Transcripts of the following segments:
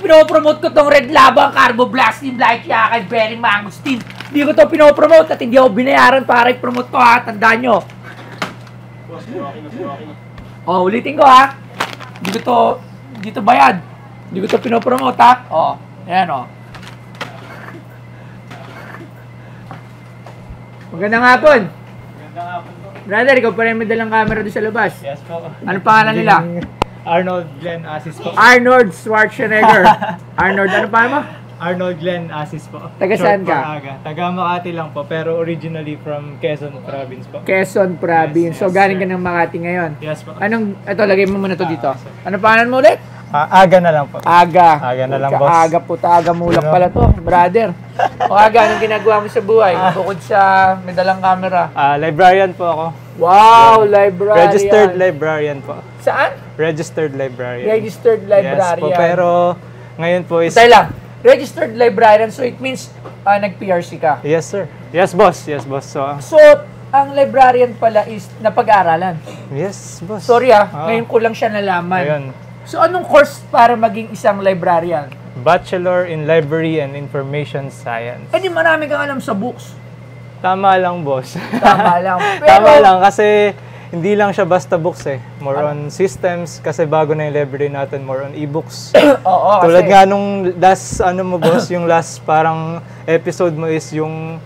pinopromote ko tong Red Labang Carbo Blast Team Light Yakay Berry Mangosteen. Hindi ko to pinopromote at hindi ako binayaran para i-promote to ha. Tandaan nyo. Oh, ulitin ko ha. Hindi to bayad. Hindi ko to pinopromote ha. Oh, ayan oh. Magandang hapon. Magandang hapon po. Brother, ikaw pa rin may dalang camera doon sa labas. Yes po. Ano pangalan nila? Arnold Glenn Asis po. Arnold Schwarzenegger. Arnold, ano pa mo? Arnold Glenn Asis po. Taga saan ka? Taga Makati lang po, pero originally from Quezon Province po. Quezon Province. Yes, So, galing ka ng Makati ngayon. Yes po. Ito, lagay mo muna to dito. Ano pangalan mo ulit? Aga na lang po. Aga. Aga na lang, boss. Aga puta, aga mulak pala to, brother. O Aga, anong ginagawa mo sa buhay? Bukod sa may dalang camera. Librarian po ako. Wow, librarian. Registered librarian po. Saan? Registered librarian. Registered librarian. Yes po, pero ngayon po is... Tayo lang. Registered librarian, so it means nag-PRC ka. Yes, sir. Yes, boss. Yes, boss. So, ang librarian pala is napag-aralan. Yes, boss. Sorry ngayon ko lang siya nalaman. Ayun. So, anong course para maging isang librarian? Bachelor in Library and Information Science. Eh di marami kang alam sa books. Tama lang, boss. Tama lang. Pero, Tama lang kasi hindi lang siya basta books eh. More on systems kasi bago na yung library natin, more on e-books. Oo, Tulad kasi, nga nung last mo boss, yung last parang episode mo is yung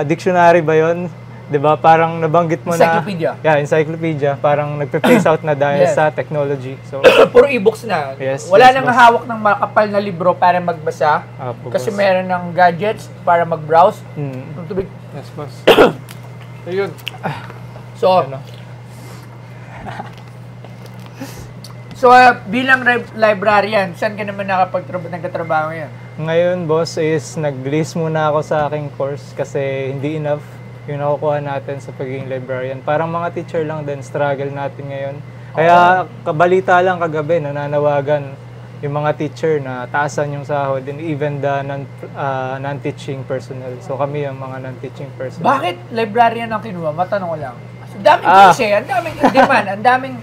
dictionary ba yun? 'Di ba? Parang nabanggit mo Encyclopedia. na encyclopedia, parang nagpe-phase out na dahil Yes. sa technology. So puro e-books na. Yes, Wala yes, nang boss. hawak ng makapal na libro para magbasa. Kasi boss. meron ng gadgets para mag-browse. Ang tubig. Yes, boss. Ayun. So, Ano? bilang librarian, saan ka naman nagtatrabaho ngayon? Ngayon, boss, is nag-list muna ako sa aking course kasi hindi enough yung nakukuha natin sa pagiging librarian. Parang mga teacher lang din, struggle natin ngayon. Kaya kabalita lang kagabi, nananawagan yung mga teacher na taasan yung sahod and even the non-teaching personnel. So kami yung mga non-teaching personnel. Bakit librarian ang kinuha? Matanong ko lang. Ang daming klise, ang daming demand, ang daming...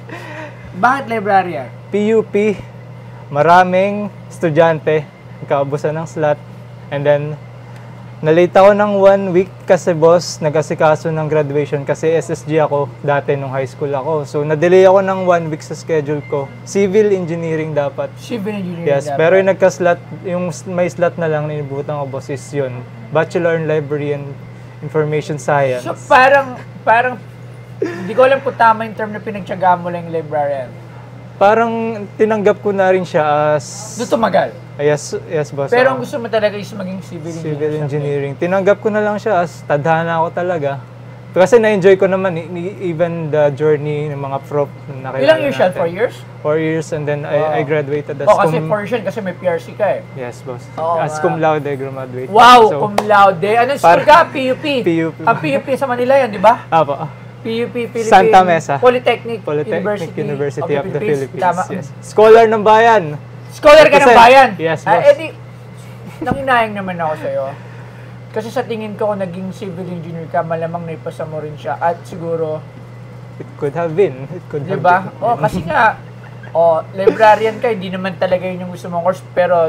Bakit librarian? PUP, maraming estudyante, kaubusan ng slot, and then nalate ako ng 1 week kasi boss, nag-asikaso ng graduation kasi SSG ako dati nung high school ako. So na-delay ako ng 1 week sa schedule ko. Civil engineering dapat. Civil engineering Yes, dapat. pero yung nagka-slot, yung may slot na lang na inibutan ko boss is yun. Bachelor in Library and Information Science. So parang hindi ko alam kung tama yung term na pinagtyagaan mo lang yung librarian. Parang tinanggap ko na rin siya as... Doon tumagal. Yes boss. Pero ang gusto mo talaga is maging civil engineer. Civil engineering. Tinanggap ko na lang siya as tadhana ako talaga. Kasi na-enjoy ko naman even the journey ng mga prof na nakilala Ilang years siya? natin. 4 years? 4 years and then I graduated as Kasi 4 years yan kasi may PRC ka eh. Yes, boss. Oo As nga. cum laude graduate. Wow, So, cum laude. Anong school ka? PUP. PUP. Ang PUP sa Manila yan, di ba? Apo. PUP, Philippine Santa Mesa. Polytechnic University of the Philippines. Tama. Yes. Scholar ng bayan. Scholar ka ng bayan? Yes, boss. Nanginayang naman ako sa'yo. Kasi sa tingin ko, kung naging civil engineer ka, malamang naipasa mo rin siya. At siguro, It could have been. It could di have ba? been. Kasi nga, librarian ka, hindi naman talaga yun yung gusto mong course, pero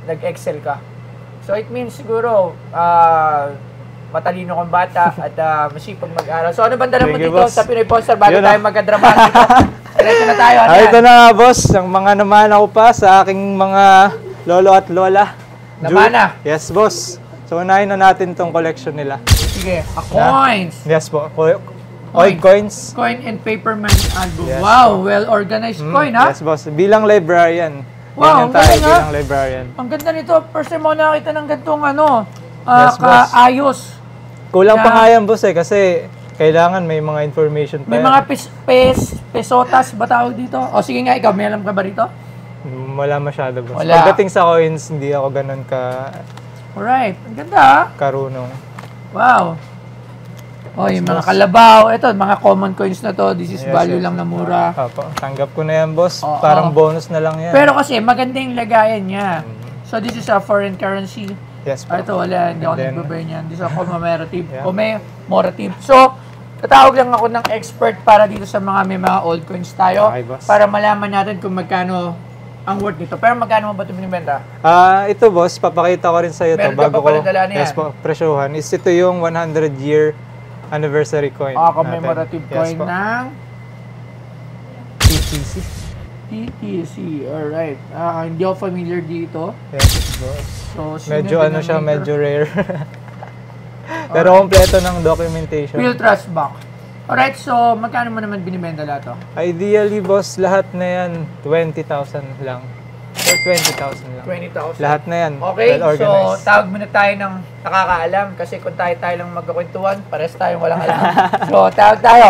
nag-excel ka. So it means siguro, matalino kang bata at masipag mag-aral. So ano bang dala mo Thank you, dito boss. sa Pinoy Poster bago Yun tayo magkadrama dito? Diretso na tayo. Ano yan? Ito na nga, boss. Ang mga naman ako pa sa aking mga lolo at lola. Namana? Yes, boss. So, unahin na natin tong collection nila. Sige, coins. Yes po. Oil coins. Coin and paperman album. Yes, Wow, well-organized coin, ha? Yes, boss. Bilang librarian. Wow, Ganyan tayo galing, ha? bilang librarian. Ang ganda nito. First time ako nakakita ng gantong Yes, boss. kaayos. Kulang pa nga yan, boss, kasi kailangan may mga information pa May yan. mga pesotas ba tawag dito? O sige nga, ikaw, may alam ka ba rito? Wala masyado, boss. Wala. Pagdating sa coins, hindi ako ganun Alright, ang ganda, ha? karunong. Wow. O, yung mga kalabaw. Ito, mga common coins na to. This is value lang na mura. Opo, tanggap ko na yan, boss. Oo. Parang bonus na lang yan. Pero kasi, maganda yung lagayan niya. So, this is a foreign currency. Yes, po. Ito, wala. Hindi ako And then- nagbabayad niyan. This is a commemorative. Yeah. Commemorative. So, tatawag lang ako ng expert para dito sa may mga old coins tayo. Okay, boss. Para malaman natin kung magkano ang worth nito. Pero magkano mo ba ito binibenta? Ito boss, papakita ko rin sa iyo to Meron ka bago pa pala dala na yan. yes po, presyohan. Is ito yung 100-year anniversary coin. Commemorative natin. coin Yes po. ng TTC. TTC. Alright. Hindi ako familiar dito. Yes boss. So, Medyo ano siya, medyo rare. Pero kompleto ng documentation. Real Trust Box. Alright, so magkano mo naman binibenta lahat to? Ideally boss, lahat na yan 20,000 lang. Or 20,000 lang. 20,000. Lahat na yan. Okay, well so organized. tawag muna tayo ng nakakaalam kasi kung tayo lang magkakwentuhan, pares tayong walang alam. So, tawag tayo.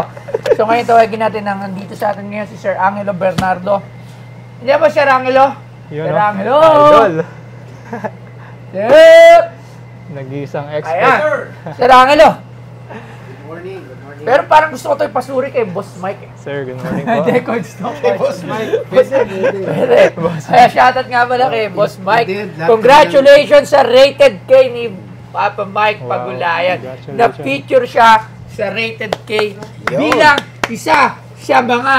So, ngayon tawagin natin ang nandito sa atin ngayon si Sir Angelo Bernardo. Hindi ba Sir Angelo? Yun, Sir no? Angelo! Idol! Sir! Nag-iisang Ayan. expert. Sir Angelo! Good morning. Pero parang gusto ko ito ipasuri kay Boss Mike. Sir, good morning po. Hindi, ko gusto ko. Kay Boss Mike. Pwede. Kaya shoutout nga pala kay Boss Mike. Indeed, lahat Congratulations sa Rated K ni Papa Mike Wow, Pagulayan. congratulations. Na-feature siya sa Rated K bilang isa sa mga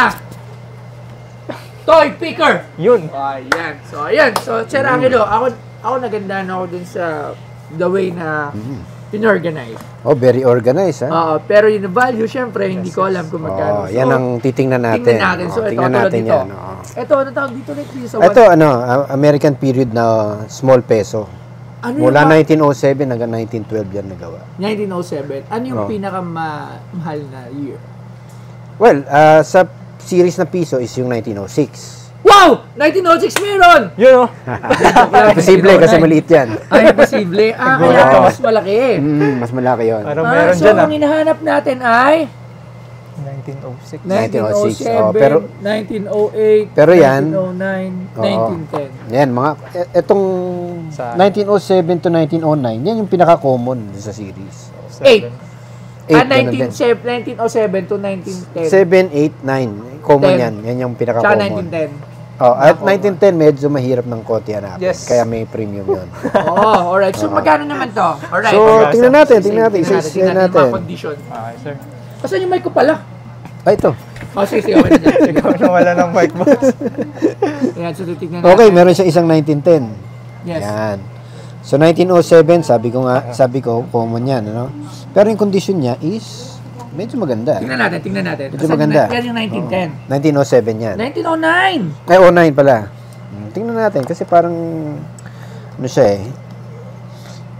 toy picker. Yun. Ayan. So, ayan. So, Sir Angelo, ako nagandaan ako dun sa the way na inorganize. Oh, very organized, ha? Pero yung value, syempre, hindi ko alam kung magkano. Oh, yan ang titingnan natin. Tingnan natin. So, ito, tingnan tulad natin dito. yan. Oh. Ito, ano tawag dito ulit? Sa Ito, American period na small peso. ano Mula yung 1907 hanggang 1912 yan nagawa. 1907. Ano yung Oh. pinakamahal na year? Well, sa series na piso is yung 1906. Wow! 1906 meron! Yun, oh. Posible kasi maliit yan. Ay, posible. Kaya mas malaki eh. Mas malaki yun. Parang meron So, dyan, ang hinahanap natin ay 1906. 1906, 1907, pero- 1908, pero yan, 1909, 1910. Yan, itong Sa- 1907 to 1909, yan yung pinaka-common sa series. 8. 8, 1907 to 1910. 7, 8, 9. Common 10. yan. Yan yung Tsaka pinaka-common. 1910. Oh, at 1910, medyo mahirap ng konti hanapin. Yes. Kaya may premium yun. Oo, alright. So, magkano naman to? Alright. So, Alright. tingnan natin. tingnan Isa-isa yung mga natin. condition. Okay, sir. Asan yung mic ko pala? Ay, ito. Sige, okay na dyan. Ikaw na wala ng mic, boss. Ayan, so titignan natin. Okay, meron siyang isang 1910. Yes. Yan. So, 1907, sabi ko, common yan, ano? Pero yung condition niya is medyo maganda. Tingnan natin. Medyo Asan maganda. Yan yung 1910. 1907 yan. 1909! Ay, 09 pala. Tingnan natin kasi parang ano siya eh.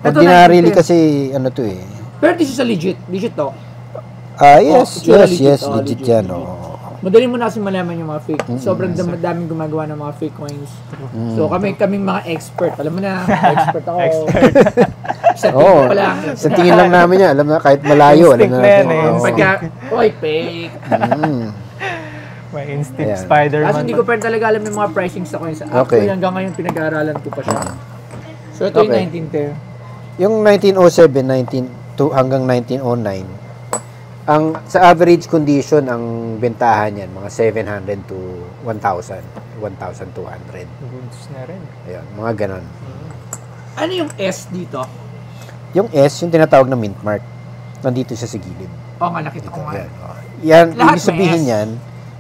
Ito, Ordinarily 1910. kasi ano to eh. Pero this is a legit. Legit to. Yes, itsura yes, legit. legit yan. Legit. Oo. Madali mo na kasi malaman yung mga fake. Sobrang daming gumagawa ng mga fake coins. So kaming mga expert. Alam mo na, expert ako. Sa tingin Oo. pa lang. Sa tingin lang namin yan, alam na kahit malayo. Alam Instinct na na yan natin. eh. Oo. Pagka, oy, fake. May instinct Ayan. Spider-Man. Kasi hindi ko pa rin talaga alam yung mga pricing sa coins. Okay. Actually, hanggang ngayon pinag-aaralan ko pa siya. So ito Okay. yung 1910. Yung 1907, 19 hanggang 1909, sa average condition, ang bentahan yan, mga 700 to 1,000, 1,200. Goods na rin. Ayun, mga ganon. Ano yung S dito? Yung S, yung tinatawag na mint mark, nandito siya sa gilid. Oo nga, nakita ko nga. Yan, yan Lahat ibig sabihin may S. yan,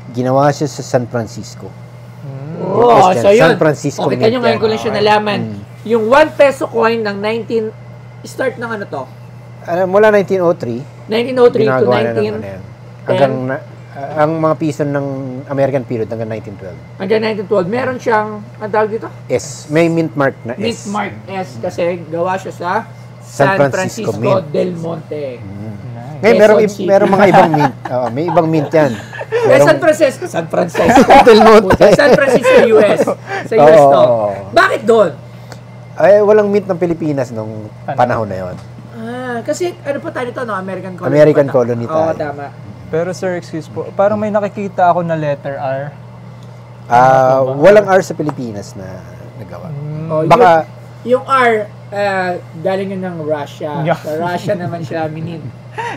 ginawa siya sa San Francisco. Oo, Yes, so yan. yun. San Francisco Okay, mint kanyo ngayon yan. ko lang siya nalaman. Yung 1 peso coin ng start ng ano to? Mula 1903, 1903 to ginagawa na ng 19... ano yan. Hanggang, ang mga piso ng American period hanggang 1912. Hanggang 1912, meron siyang, ang tawag dito? S. May mint mark na S. Mint Mark S kasi gawa siya sa San San Francisco Francisco, Mint. del Monte. Nice. Ngayon, Quezon City. meron mga ibang mint. May ibang mint yan. San Francisco. San Francisco. Del Monte. San Francisco, US. Sa US to. Oo. Bakit doon? Ay, walang mint ng Pilipinas nung panahon na yon. Kasi ano pa tayo nito, no? American colony. American pa colony Oo, tayo. tama. Pero sir, excuse po, parang may nakikita ako na letter R. Walang R sa Pilipinas na nagawa. Oh, Baka, yung R, galing yun ng Russia. Yeah. Sa Russia naman siya minid.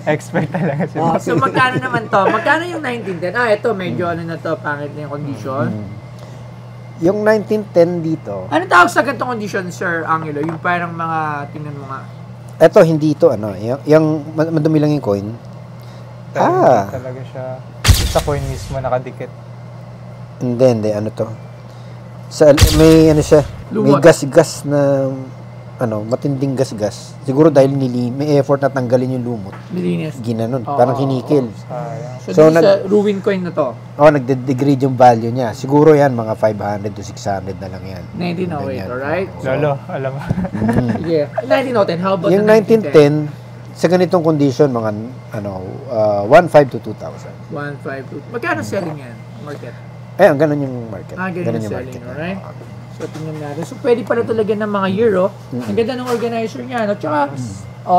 Expect talaga siya. So magkano naman to? Magkano yung 1910? Ito medyo ano na to, pangit na yung condition. yung 1910 dito, Ano tawag sa ganitong condition, Sir Angelo? Yung parang mga, tingnan mo nga. eto hindi to, yung madumi lang yung coin. Talaga siya. Sa coin mismo nakadikit. Hindi, ano to. may ano siya, may Lumot. gas-gas na matinding gas-gas. Siguro dahil may effort na tanggalin yung lumot. Nilinis. Ginanon, Oo, parang oo, kinikil. Sayang. So, So, this is a ruin coin na to. Nagde-degrade yung value niya. Siguro yan, mga 500 to 600 na lang yan. 1908, Ganyan. alright? Lolo, alam mo. Sige. 1910, how about Yung the 1910, sa ganitong condition, mga 1.5 to 2,000. 152. Magkano selling yan? Market? Ayan, ganun yung market. Ganun yung yung selling, alright? So, tingnan natin. So, pwede pala ito lagyan ng mga euro. Ang ganda ng organizer niya, no? Tsaka,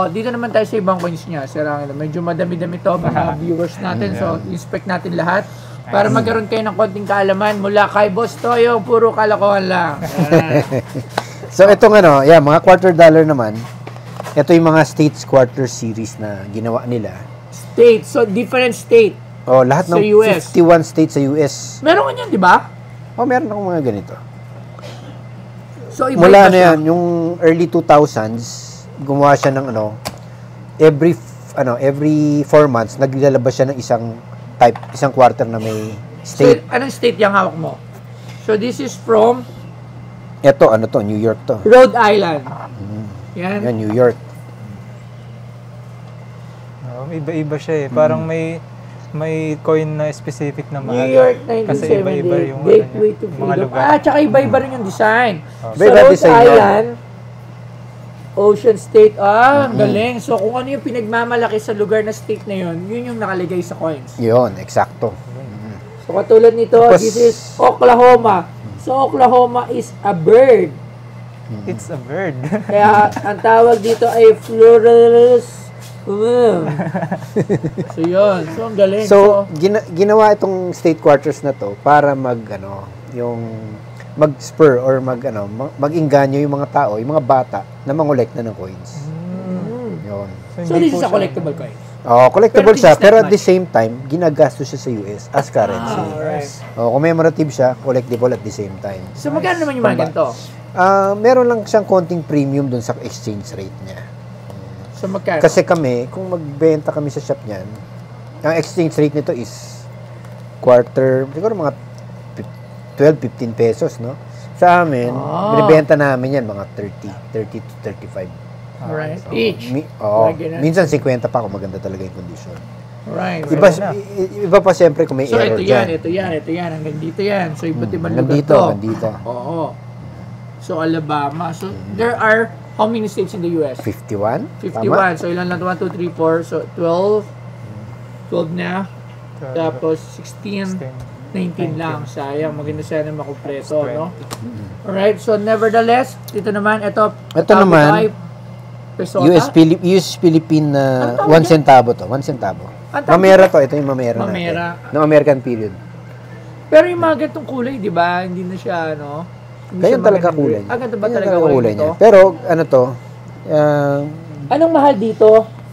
dito naman tayo sa ibang coins niya. Sirangin, medyo madami-dami to, mga viewers natin. So, inspect natin lahat. Para magkaroon kayo ng konting kaalaman mula kay Boss Toyo, puro kalokohan lang. Ayan. So, itong mga $quarter naman, ito yung mga States Quarter Series na ginawa nila. State. So, different state. Lahat Sa ng US. 51 states sa US. Meron ka niyan, di ba? Meron akong mga ganito. So, iba Mula na siya. yan, yung early 2000s, gumawa siya ng every 4 months, naglalabas siya ng isang quarter na may state. So, anong state yung hawak mo? So, this is from Ito, New York to. Rhode Island. Yan. Yan, New York. Iba-iba siya eh. Parang may coin na specific na mahal. New York, Kasi 1970. iba-iba yung Gateway to mga Freedom. lugar. Tsaka iba-iba rin yung design. Sa Iba-iba Rhode design yan. Island, Ocean State. Ang galing. So, kung ano yung pinagmamalaki sa lugar na state na yun, yun yung nakalagay sa coins. Yun, eksakto. So, katulad nito, Tapos- this is Oklahoma. So, Oklahoma is a bird. It's a bird. Kaya, ang tawag dito ay Flores. So, yun. So, ang galing. So, ginawa itong state quarters na to para mag-spur or mag-inganyo yung mga tao, yung mga bata na mangolekta ng coins. Yun. so this is a collectible coin. Collectible Pero siya, this is pero not at the same time, ginagastos siya sa US as currency. Alright. Commemorative siya, collectible at the same time. So, magkano naman yung mga ganito? Meron lang siyang konting premium dun sa exchange rate niya. So, magkano? Kasi kung magbenta kami sa shop niyan, ang exchange rate nito is quarter, siguro mga 12-15 pesos, no? Sa amin, binibenta namin yan mga 30 to 35. Alright. Each. Lagyan natin. Minsan 50 pa kung maganda talaga yung condition. Alright. Iba pa siyempre kung may So, error ito dyan. yan. Hanggang dito yan. So, iba't ibang Hanggang lugar dito, to. Oo. So, Alabama. So, there are how many states in the US? 51? 51. So, ilan lang? 1, 2, 3, 4. So, 12. 12 na. Tapos, 16. 19 lang. Sayang. Maganda sana makumpleto, no? Alright. So, nevertheless, dito naman, ito naman, Pesota. US Philippine na Ang tawag 1 centavo to. 1 centavo. Ang tawag Mamera to. Ito yung mamera Mamera. natin. No American period. Pero yung mga ganitong kulay, di ba? Hindi na siya, ano? Hindi Ganyan siya talaga magandang kulay. gray. Ganito ba Ganyan talaga kulay kulay niya. nito? Pero, Anong mahal dito?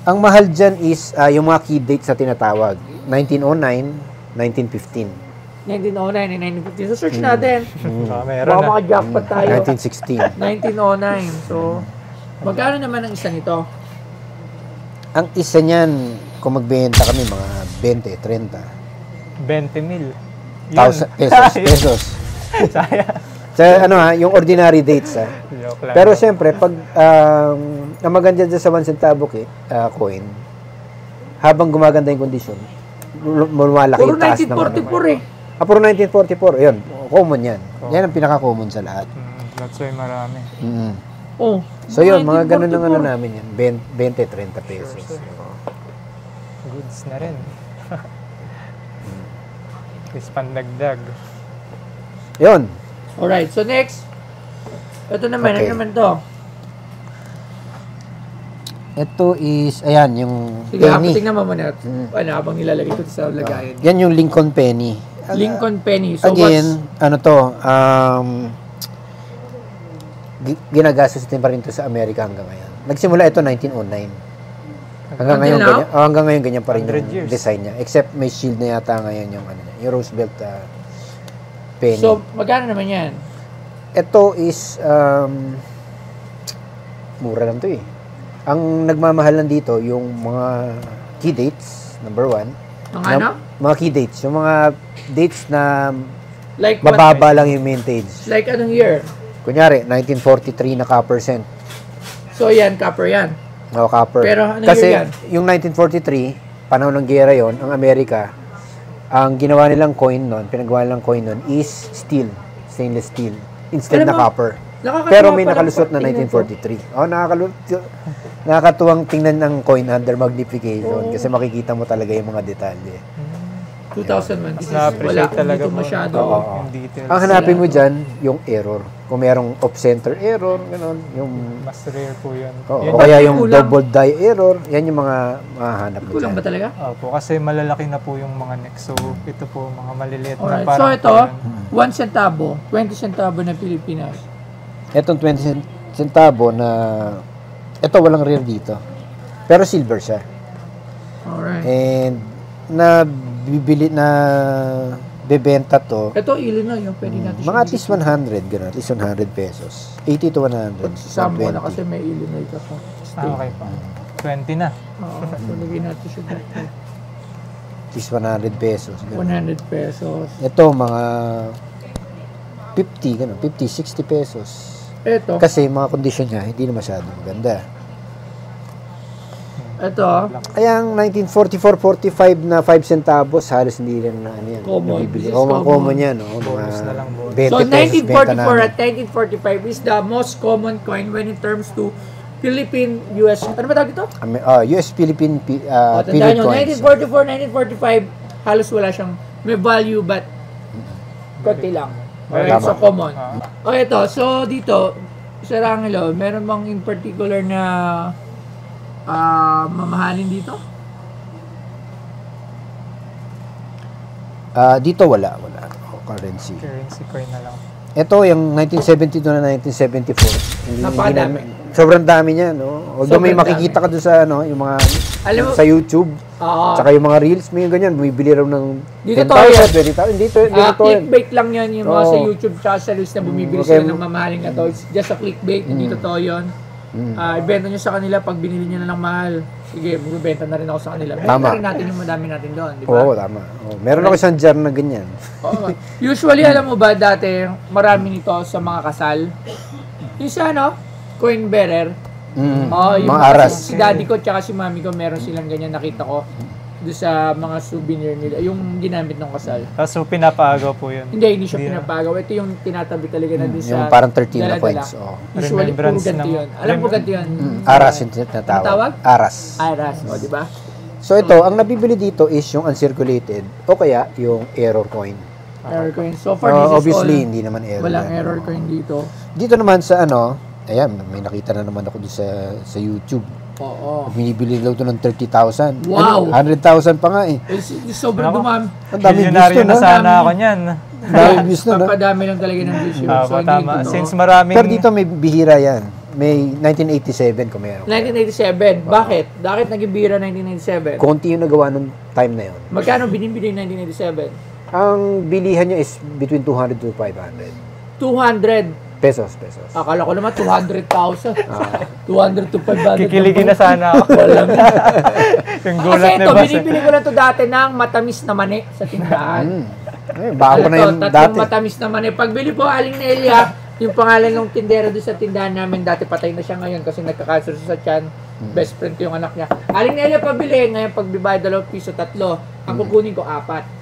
ang mahal dyan is yung mga key dates na tinatawag. 1909, 1915, 1909 and 1950. So, search natin. Meron Baka na. maka-jackpot tayo. 1916. 1909. So, magkano naman ang isa nito? Ang isa niyan, kung magbenta kami, mga 20, 30. 20 mil. Pesos. Sayang. Sa yung ordinary dates Joke lang. Pero siyempre, pag ang maganda dyan sa 1 centavo coin, habang gumaganda yung kondisyon, lumalaki Puro yung taas ng 1944 eh. Puro 1944. Yun, common yan. Yan ang pinaka-common sa lahat. That's why marami. Oh. So yun, mga ganun ang 1944. namin yan. 20-30 pesos. Goods na rin. Is pandagdag. Yun. Alright, so next. Ito naman, Okay. ano naman to? Ito is, ayan, yung Sige, penny. tingnan mo muna. Ano, habang nilalagay ito sa lagayan. Yan yung Lincoln penny. Lincoln Penny. So, Again, ginagastos din pa rin ito sa Amerika hanggang ngayon. Nagsimula ito 1909. Hanggang ngayon, now? hanggang ngayon ganyan pa rin 100 yung years. design niya. Except may shield na yata ngayon yung, yung Roosevelt penny. So, magkano naman yan? Ito is, mura lang to eh. Ang nagmamahal lang dito, yung mga key dates, number 1. Mga ano? Mga key dates. Yung mga dates na Like what Mababa price? lang yung mintage. Like anong year? Kunyari, 1943 na copper cent. So yan, copper yan. O, copper. Pero anong Kasi year yan? yung 1943, panahon ng gera yon, ang Amerika, ang ginawa nilang coin nun, pinagawa nilang coin nun is steel, stainless steel, instead Alam na mo, copper. nakakatuwa Pero may pala nakalusot na tingnan ko. 1943. Oh, nakakatuwang tingnan ng coin under magnification kasi makikita mo talaga yung mga detalye. 2001. This is Na-appreciate talaga dito po. masyado. Oo. Yung details. Ang hanapin mo dyan, yung error. Kung merong off-center error, gano'n, yung Mas rare po yun. oo, Yun o kaya Ba't yung kulang? double die error, yan yung mga mahanap mo Kulang ba dyan. talaga? Opo, kasi malalaki na po yung mga neck. So, ito po, mga maliliit na Alright. So parang ito, coin. 1 centavo, 20 centavo na Pilipinas. Etong 20 centavo na, ito walang rare dito. Pero silver siya. Alright. And, na bibili na bebenta to, Ito, Illinois, yung pwede natin mga at least 100, gano'n, at least 100 pesos. 80 to 100. Pagsasama ko na 120. kasi may Illinois ka pa. Okay pa. 20 na. Oo, so lagyan natin siya dito. At least 100 pesos. Ganun. 100 pesos. Ito, mga 50, gano'n, 50, 60 pesos. Ito, Kasi mga kondisyon niya, hindi na masyadong maganda. ito, Kaya ang 1944-45 na 5 centavos, halos hindi rin na ano yan. Common. nabibili. This is O, mga common. common yan. O, mga Bonus na lang, bonus. 20 so pesos benta 1944 namin. at 1945 is the most common coin when in terms to Philippine, US, ano ba tawag ito? US Philippine O, Philippine tandaan nyo, coins. 1944, 1945, halos wala siyang, may value but konti lang. Alright, Tama. so common. O ito, so dito, sa Rangelo, meron bang in particular na mamahalin dito? Dito wala. O, currency. Currency coin na lang. Ito, yung 1972 na 1974. Napakadami. Sobrang dami niya, no? Although may Sobrang makikita ka doon sa, ano, yung mga, Alam mo- sa YouTube, Oo. tsaka yung mga reels, may ganyan, bumibili raw ng Dito 10,000, to, 20,000. Dito to yan. clickbait lang yan yung mga Oo. sa YouTube tsaka sa list na bumibili Okay. sila ng mamahaling na to. It's just a clickbait, hindi totoo yun. Ibenta nyo sa kanila pag binili nyo na ng mahal. Sige, magbibenta na rin ako sa kanila. Benta Tama. rin natin yung madami natin doon, di ba? Oo, tama. Oo. Meron ako isang jar na ganyan. Oo. Usually, alam mo ba, dati, marami nito sa mga kasal. Yung sa ano, coin bearer. Oh, yung Mga aras. Si daddy ko tsaka si mami ko, meron silang ganyan, nakita ko. Doon sa mga souvenir nila, yung ginamit ng kasal. Tapos so, pinapaagaw po yun. Hindi siya Hindi na. pinapagaw. Ito yung tinatabi talaga na din sa Yung parang 13 na dala-dala. coins. Oo. Usually, puro Remembrance ganito ng- yun. Alam mo ganito yun? Aras yung tinatawag. tawag? Aras. Aras, o, di ba? So ito, ang nabibili dito is yung uncirculated o kaya yung error coin. Error coin. So far, this is Obviously, all, hindi naman error. walang yan. error coin dito. Dito naman sa ano, ayan, may nakita na naman ako doon sa YouTube. Oo. Binibili daw ito ng 30,000. Wow! 100,000 pa nga eh. Sobrang dumami. Ang dami Milyonaryo gusto na na. sana ako niyan. Ang dami gusto na. Papadami lang talaga ng views yun. Opo, hindi tama. ito, no? Since maraming... Pero dito may bihira yan. May 1987 kung meron. 1987. Bakit? Bakit naging bira 1997? Konti yung nagawa nung time na yun. Magkano binibili yung 1987? Ang bilihan nyo is between 200 to 500 200. pesos. Akala ko naman 200,000. 200 to 500. Kikiligin na sana ako. Walang. Yung Kasi gulat ni ito, boss. binibili ko lang to dati ng matamis na mani sa tindahan. Bago na yun tatlong dati. matamis na mani. Pagbili po, Aling Nelia, yung pangalan ng tindera doon sa tindahan namin, dati patay na siya ngayon kasi nagka-cancer siya sa tiyan. Best friend ko yung anak niya. Aling Nelia, pabili. Ngayon, pagbibay, 2 piso, 3. Ang kukunin ko, 4.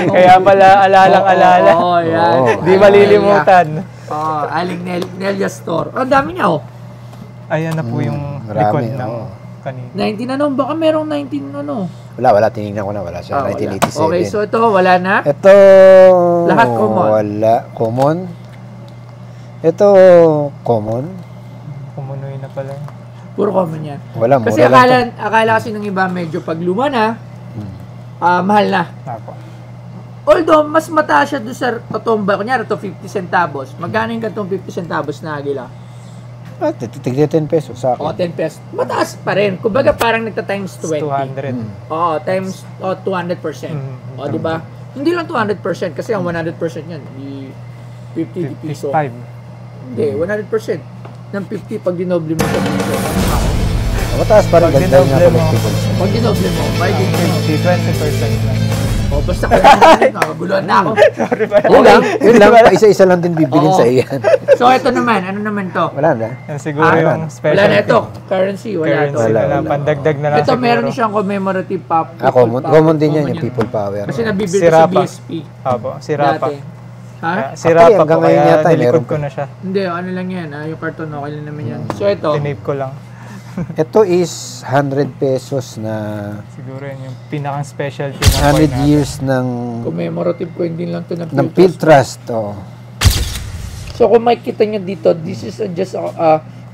Kaya pala alalang-alala. Oo, yan. Oo. Di malilimutan. Oo, Aling Nelia Store. Ang dami niya, oh. Ayan na po yung marami, likod ng oo. kanina. 19 ano? Baka merong 19 ano? Wala. Tinignan ko na. Wala siya. Ah, wala. 1987. Okay, so ito, wala na. Ito... Lahat common. Wala. Common. Ito, common. Kumunoy na pala. Puro common yan. Wala, mura Kasi lang to. akala kasi ng iba medyo pag luma na, mahal na. Apo. Although, mas mataas siya doon sa totoong ba. Kunyari, ito 50 centavos. Magkano yung ganitong 50 centavos na agila? Tignan 10 pesos sa O, akin. 10 pesos. Mataas pa rin. Kumbaga, parang nagta-times 20. 200. Oo, times 200%. O, di ba? Hindi lang 200% kasi ang 100% yan, di 50 piso. 55. Hindi, 100%. Ng 50 pag dinoble mo sa piso. Mataas pa rin. Pag Ganda nga dinoble mo. collectibles. Pag dinoble mo, by the 50, 20% lang. O, basta ko lang nakaguluhan na ako. Sorry ba? Yun lang, isa-isa lang din bibilin Oo. sa iyan. So, ito naman. Ano naman to? Wala na. Yan siguro yung special. Wala na ito. Currency, wala to. Currency na lang. Wala. Pandagdag na lang Ito, siguro. meron siyang commemorative pop. Common din yan, yung people power. Kasi nabibili Si ko sa Rapa. BSP. Opo, si Rapa. Dati. Ha? Si Ako, Rapa hanggang po, ngayon kaya yata, nilikod meron ko na siya. Hindi, ano lang yan. Yung carton, okay lang naman yan. So, ito. Tinape ko lang. Ito is 100 pesos na Siguro yun yung pinakang specialty ng coin 100 natin. years ng Commemorative coin din lang to ng Field Trust. Oh. So, kung makikita nyo dito, this is just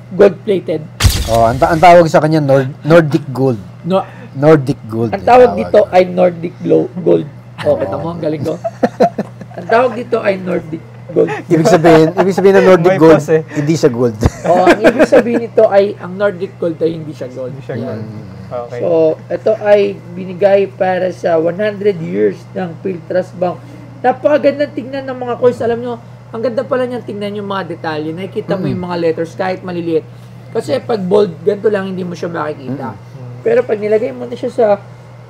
gold-plated. Oh, ang tawag sa kanya Nordic Gold. No, Nordic Gold. ang tawag dito ay Nordic Gold. Oh, kita mo, ang galing ko. Ang tawag dito ay Nordic Gold. Ibig sabihin ng Nordic May Gold, pause eh. hindi siya gold. Oh, ang ibig sabihin nito ay ang Nordic Gold ay hindi siya gold. Hindi siya Yan. gold. Okay. So, ito ay binigay para sa 100 years ng Field Trust Bank. Napakagandang tingnan ng mga coins. Alam nyo, ang ganda pala niyang tingnan yung mga detalye. Nakikita mo yung mga letters kahit maliliit. Kasi pag bold, ganito lang hindi mo siya makikita. Pero pag nilagay mo na siya sa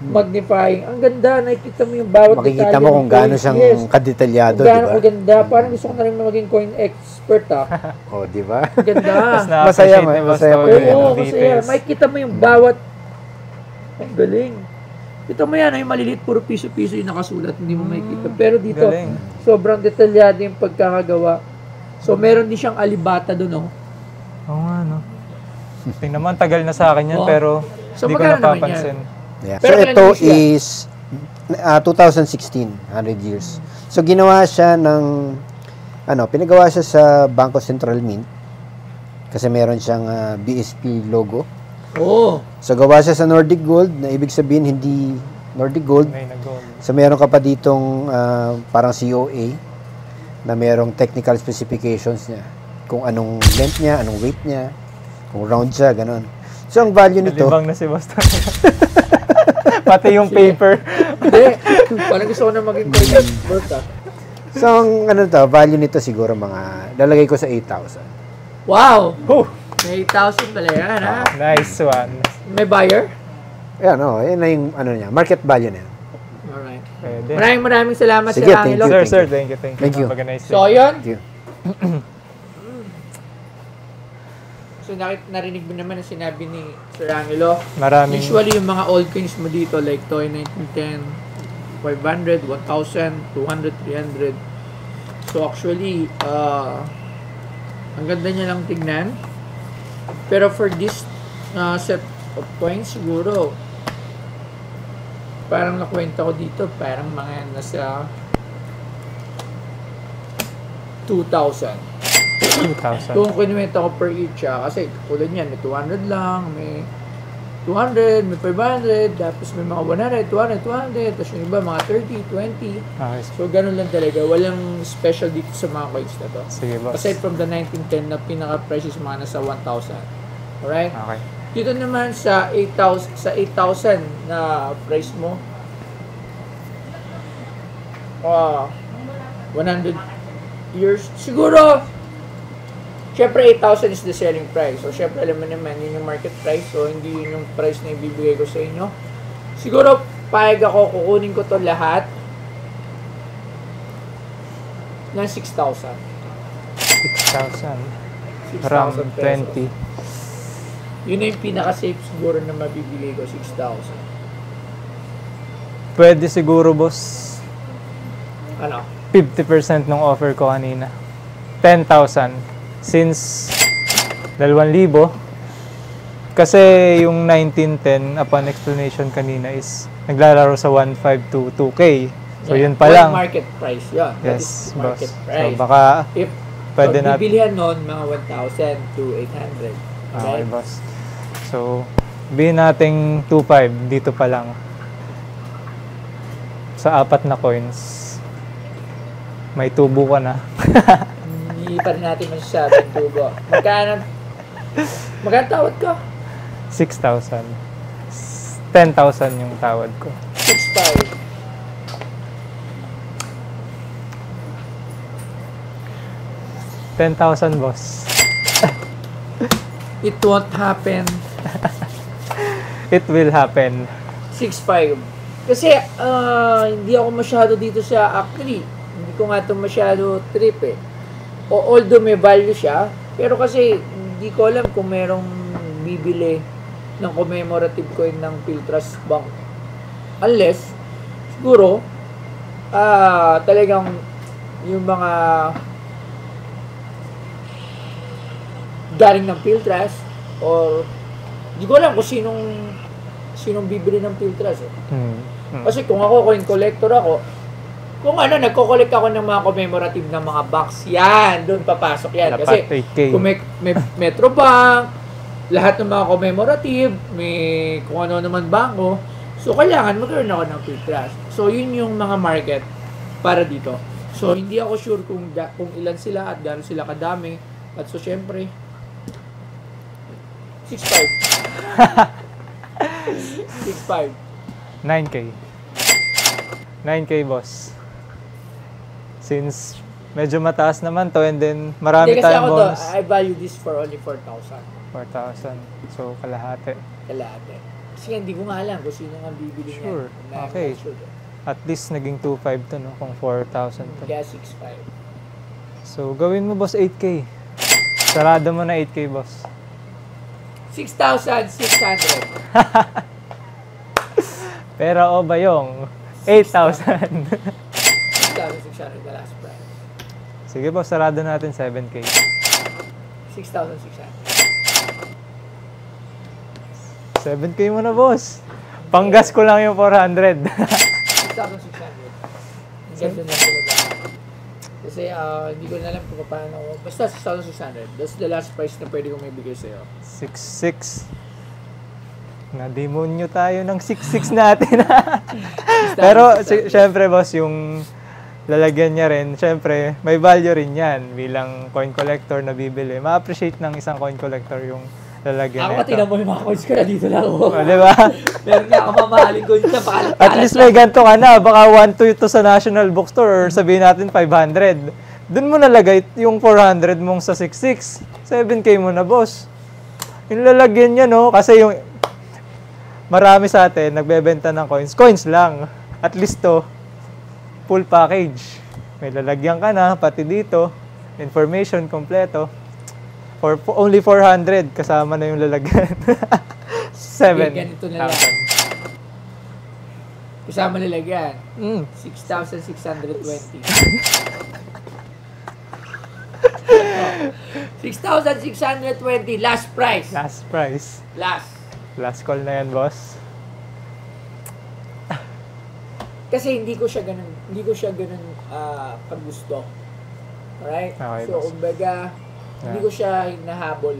magnifying, ang ganda. Nakikita mo yung bawat Makikita detalye mo ng kung gaano coin. siyang Yes. kadetalyado, Kung di gaano ba? kaganda. Parang gusto ko na rin maging coin expert Oh, di ba? Ganda. Mas Masaya, na-appreciate ni Boss masaya Toyo po yung yun. Oo, kasi details. makikita mo yung bawat. Ang galing. Ito mo yan, yung maliliit, puro piso-piso yung nakasulat, hindi mo makikita. Pero dito, Galing. sobrang detalyado yung pagkakagawa. So, meron din siyang alibata doon, oh. Oo nga, no? Tingnan mo, ang tagal na sa akin yan, Oo. pero So, hindi ko magkano naman napapansin. Yeah. So, Pero kailan ito siya? is 2016, 100 years. So, ginawa siya ng, pinagawa siya sa Bangko Central Mint kasi meron siyang BSP logo. Oo. So, gawa siya sa Nordic Gold na ibig sabihin hindi Nordic Gold. May nag-gold. So, meron ka pa ditong parang COA na merong technical specifications niya. Kung anong length niya, anong weight niya, kung round siya, ganun. So, ang value nito, Nalibang na si Boss Toyo. Pati yung paper. Hindi. Parang gusto ko na maging coin expert, ah. so, ang value nito siguro mga, lalagay ko sa 8,000. Wow! Whew! May 8,000 pala yan, ha? Nice one. May buyer? Ayan, yan na yung, niya, market value na yan. Alright. Pwede. Maraming salamat, Sige, Sir thank Angelo. you. Sir, thank you. Thank you. Have a nice day. So, yun. Thank you. So, narinig mo naman ang sinabi ni Sir Angelo. Maraming Usually, yung mga old coins mo dito, like Toy 1910, 500, 1,000, 200, 300. So, actually, ang ganda niya lang tignan. Pero for this set of coins, siguro, parang nakwenta ko dito, parang mga nasa 2,000. 2,000. Kung kinuwenta ko per each, kasi tulad niyan, may 200 lang, may 200, may 500, tapos may mga 100, 200, 200, tapos yung iba mga 30, 20. Okay. So, ganun lang talaga. Walang special dito sa mga coins na to. Sige, boss. Aside from the 1910 na pinaka-price is mga nasa 1,000. Alright? Okay. Dito naman sa 8,000 na price mo, 100 years, siguro, syempre 8,000 is the selling price. So, syempre alam mo naman, yun yung market price. So, hindi yun yung price na ibibigay ko sa inyo. Siguro, payag ako, kukunin ko to lahat ng 6,000. 6,000. Around 6,000 pesos. 20. Yun na yung pinaka-safe siguro na mabibigay ko, 6,000. Pwede siguro, boss. Ano? 50% ng offer ko kanina. 10,000. Since 2,000. Kasi yung 1910 upon explanation kanina is naglalaro sa 1.5 to 2K. So Yeah. yun pa lang. Market price yun. That Yes, is market boss. price. So baka If pwede natin. bibilihan nun, mga 1,000 to 800. Okay, boss. So, bilhin nating 2.5 dito pa lang. Sa 4 na coins. May tubo ka na. Hindi pa rin natin masasabing tubo. Magkano tawad ko? 6,000. 10,000 yung tawad ko. 6,500. 10,000, boss. It won't happen. It will happen. 6,500. Kasi hindi ako masyado dito sa actually. Hindi ko nga ito masyado trip eh. Although may value siya, pero kasi hindi ko alam kung merong bibili ng commemorative coin ng Philtrust Bank. Unless, siguro, talagang yung mga galing ng Philtrust or hindi ko alam kung sinong bibili ng Philtrust eh. Kasi kung ako coin collector ako, kung nagko-collect ako ng mga commemorative ng mga banks, yan, doon papasok yan. Kasi kung may Metrobank, lahat ng mga commemorative, may kung ano naman bangko, so kailangan magkaroon ako ng Philtrust. So yun yung mga market para dito. So hindi ako sure kung ilan sila at gaano sila kadami. At so syempre, 6.5. 6.5. 9K. 9K, boss. Since medyo mataas naman to and then marami tayong bonus. I value this for only 4,000. 4,000. So, kalahati. Kalahati. Kasi hindi ko nga alam kung sino nga bibili niya. Sure. Okay. At least naging 2,500 to, no? Kung 4,000 to. Kaya 6.5. So, gawin mo, boss, 8K. Sarado mo na 8K, boss. 6,600. Pero o ba yung 8,000? 6,600 the last price. Sige, boss, sarado natin 7K. 6,600. 7K mo na, boss. Panggas ko lang yung 400. 6,600. Ganda na talaga. Kasi hindi ko na alam kung paano. Basta 6,600. That's the last price na pwede kong may bigay sa'yo. 6,600. Na-demonyo tayo ng 6,600 natin. Pero, syempre, boss, yung lalagyan niya rin, syempre, may value rin yan bilang coin collector na bibili. Ma-appreciate ng isang coin collector yung lalagyan nito. Ako, tinan mo yung mga coins ko na dito lang. Diba? Meron nga ako mamahaling coins na pakalat. At least may ganito ka na. Baka 1,200 ito sa National Bookstore or sabihin natin 500. Doon mo nalagay yung 400 mong sa 6,600. 7K mo na, boss. Yung lalagyan niya, no? Kasi yung marami sa atin nagbebenta ng coins. Coins lang. At least to, full package. May lalagyan ka na, pati dito. Information kompleto. For only 400, kasama na yung lalagyan. 7,000. Ganito na lang. Kasama lalagyan. 6,620. 6,620. Last price. Last price. Last call na yan, boss. Kasi hindi ko siya ganun pag gusto. Alright? Okay, so, boss. kumbaga, hindi ko siya hinahabol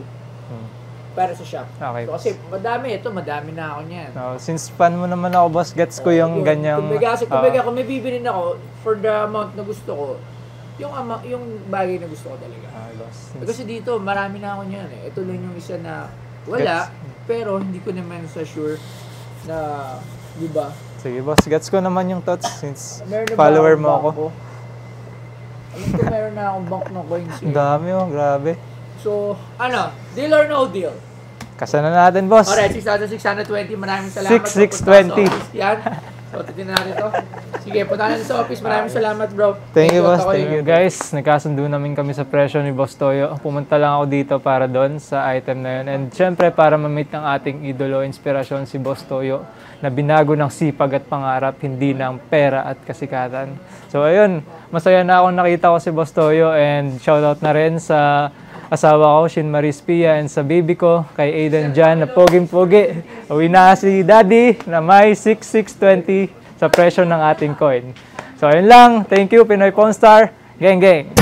para sa shop. Okay, so, kasi madami na ako niyan. No, since fan mo naman ako, boss, gets ko yung ganyang... Kumbaga, kung may bibilin ako, for the amount na gusto ko, yung bagay na gusto ko talaga. Boss. Kasi dito, marami na ako niyan eh. Ito lang yung isa na wala, pero hindi ko naman sa sure na, di ba? Sige, boss, gets ko naman yung thoughts since Meron na follower ba mo ako. bangko? Alam ko meron na akong bank ng coins eh. Ang dami, oh, grabe. So, deal or no deal? Kasa na natin, boss. Alright, 6,620. Maraming salamat. 6,620. Yan. So, titignan natin ito. Sige, punta natin sa office. Maraming salamat, bro. Thank you, boss. Thank you, guys. Nagkasundo namin kami sa presyo ni Boss Toyo. Pumunta lang ako dito para doon sa item na yun. And syempre, para ma-meet ng ating idolo, inspirasyon si Boss Toyo na binago ng sipag at pangarap, hindi ng pera at kasikatan. So, ayun. Masaya na ako nakita ko si Boss Toyo and shoutout na rin sa asawa ko, Shin Maris Pia, and sa baby ko, kay Aiden Jan, na poging-pogi. Uwi na si Daddy na may 6,620 sa presyo ng ating coin. So, ayun lang. Thank you, Pinoy Pawn Star. Gang, gang!